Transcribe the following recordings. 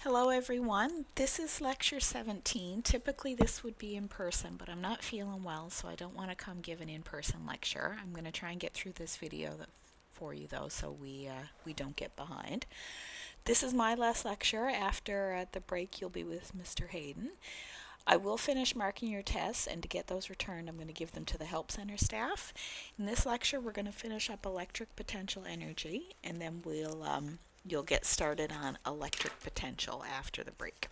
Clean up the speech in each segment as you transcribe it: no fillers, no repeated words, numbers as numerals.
Hello everyone, this is lecture 17. Typically this would be in person, but I'm not feeling well, so I don't want to come give an in-person lecture. I'm going to try and get through this video for you though, so we don't get behind. This is my last lecture. After the break you'll be with Mr. Hayden. I will finish marking your tests, and to get those returned I'm going to give them to the Help Center staff. In this lecture we're going to finish up electric potential energy, and then you'll get started on electric potential after the break.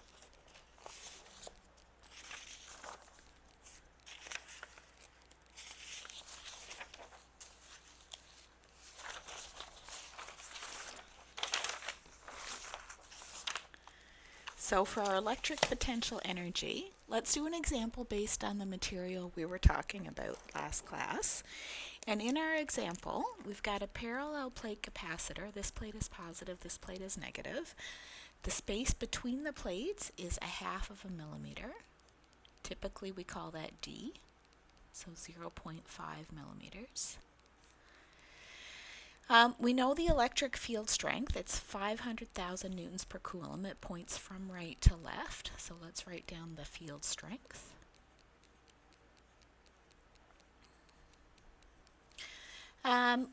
So for our electric potential energy, let's do an example based on the material we were talking about last class. And in our example, we've got a parallel plate capacitor. This plate is positive, this plate is negative. The space between the plates is 1/2 millimeter. Typically we call that D, so 0.5 millimeters. We know the electric field strength. It's 500,000 newtons per coulomb. It points from right to left. So let's write down the field strength.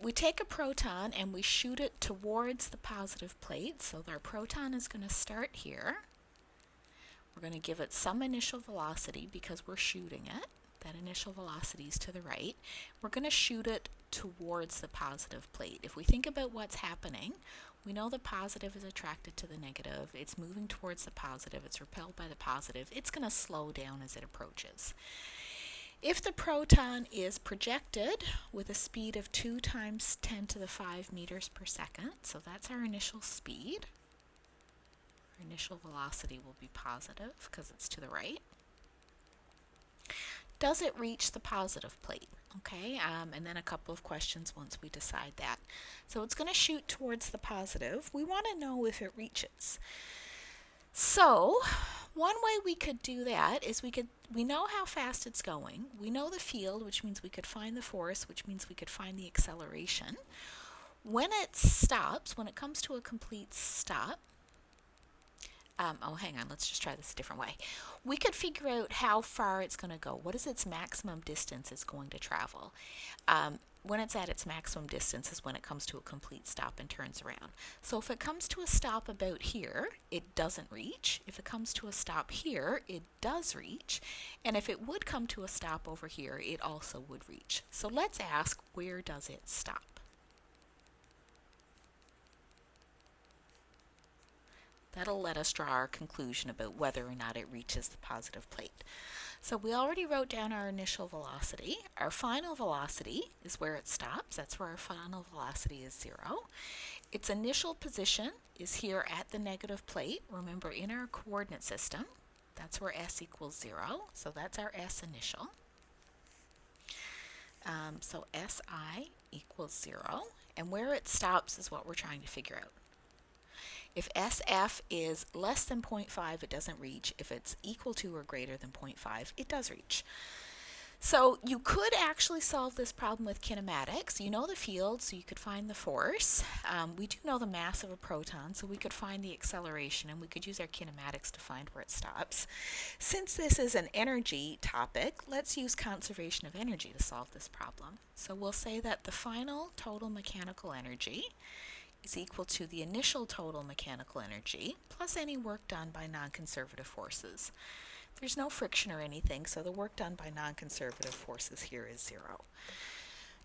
We take a proton and we shoot it towards the positive plate. So our proton is going to start here. We're going to give it some initial velocity because we're shooting it. That initial velocity is to the right. We're going to shoot it towards the positive plate. If we think about what's happening, we know the positive is attracted to the negative. It's moving towards the positive. It's repelled by the positive. It's going to slow down as it approaches. If the proton is projected with a speed of 2 times 10 to the 5 meters per second, so that's our initial speed. Our initial velocity will be positive because it's to the right. Does it reach the positive plate? Okay, and then a couple of questions once we decide that. So it's going to shoot towards the positive. We want to know if it reaches. So one way we could do that is we know how fast it's going. We know the field, which means we could find the force, which means we could find the acceleration. When it stops, when it comes to a complete stop, hang on, let's just try this a different way. We could figure out how far it's going to go. What is its maximum distance it's going to travel? When it's at its maximum distance is when it comes to a complete stop and turns around. So if it comes to a stop about here, it doesn't reach. If it comes to a stop here, it does reach. And if it would come to a stop over here, it also would reach. So let's ask, where does it stop? That'll let us draw our conclusion about whether or not it reaches the positive plate. So we already wrote down our initial velocity. Our final velocity is where it stops. That's where our final velocity is 0. Its initial position is here at the negative plate. Remember, in our coordinate system, that's where s equals 0. So that's our s initial. So si equals 0. And where it stops is what we're trying to figure out. If SF is less than 0.5, it doesn't reach. If it's equal to or greater than 0.5, it does reach. So you could actually solve this problem with kinematics. You know the field, so you could find the force. We do know the mass of a proton, so we could find the acceleration, and we could use our kinematics to find where it stops. Since this is an energy topic, let's use conservation of energy to solve this problem. So we'll say that the final total mechanical energy is equal to the initial total mechanical energy plus any work done by non-conservative forces. There's no friction or anything, so the work done by non-conservative forces here is 0.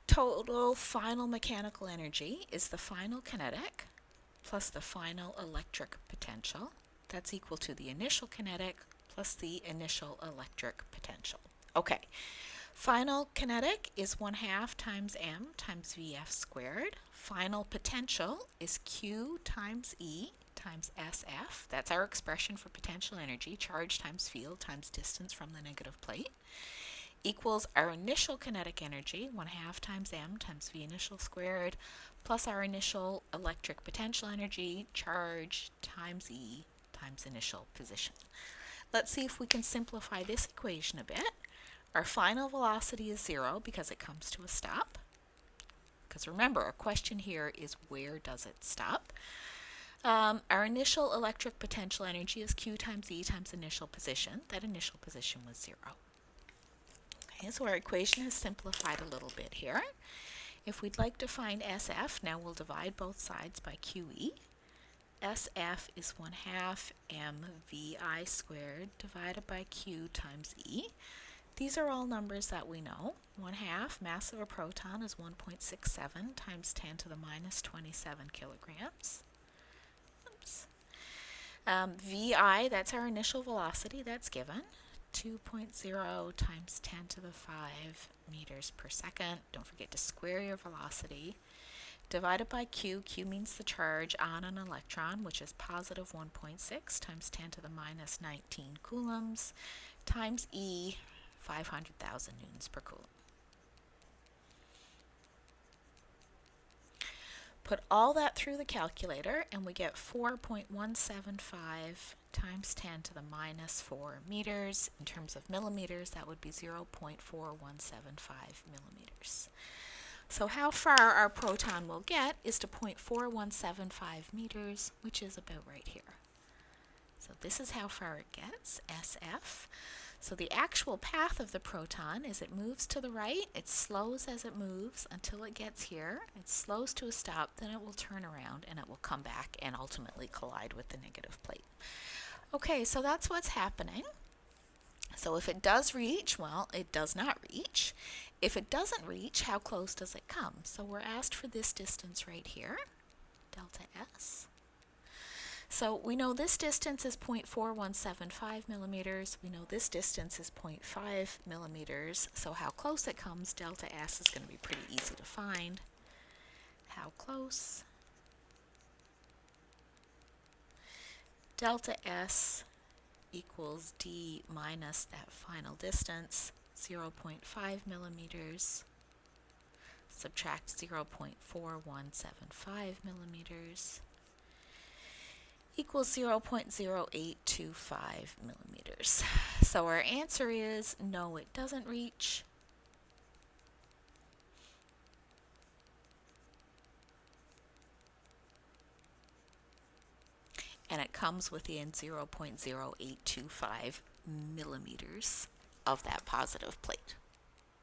Total final mechanical energy is the final kinetic plus the final electric potential. That's equal to the initial kinetic plus the initial electric potential. Okay. Final kinetic is 1/2 times m times vf squared. Final potential is q times e times sf. That's our expression for potential energy, charge times field times distance from the negative plate, equals our initial kinetic energy, 1/2 times m times v initial squared, plus our initial electric potential energy, charge times e times initial position. Let's see if we can simplify this equation a bit. Our final velocity is 0 because it comes to a stop. Because remember, our question here is where does it stop? Our initial electric potential energy is Q times E times initial position. That initial position was 0. Okay, so our equation has simplified a little bit here. If we'd like to find SF, now we'll divide both sides by QE. SF is 1/2 mVI squared divided by Q times E. These are all numbers that we know. 1/2 mass of a proton is 1.67 times 10 to the minus 27 kilograms. Oops. VI, that's our initial velocity, that's given. 2.0 times 10 to the 5 meters per second. Don't forget to square your velocity. Divided by Q. Q means the charge on an electron, which is positive 1.6 times 10 to the minus 19 coulombs, times E, 500,000 newtons per coulomb. Put all that through the calculator and we get 4.175 times 10 to the minus 4 meters. In terms of millimeters, that would be 0.4175 millimeters. So how far our proton will get is to 0.4175 meters, which is about right here. So this is how far it gets, SF. So the actual path of the proton is it moves to the right, it slows as it moves until it gets here, it slows to a stop, then it will turn around and it will come back and ultimately collide with the negative plate. Okay, so that's what's happening. So if it does reach, well, it does not reach. If it doesn't reach, how close does it come? So we're asked for this distance right here, delta S. So we know this distance is 0.4175 millimeters. We know this distance is 0.5 millimeters. So how close it comes, delta S, is going to be pretty easy to find. How close? Delta S equals D minus that final distance, 0.5 millimeters. Subtract 0.4175 millimeters. Equals 0.0825 millimeters. So our answer is no, it doesn't reach. And it comes within 0.0825 millimeters of that positive plate.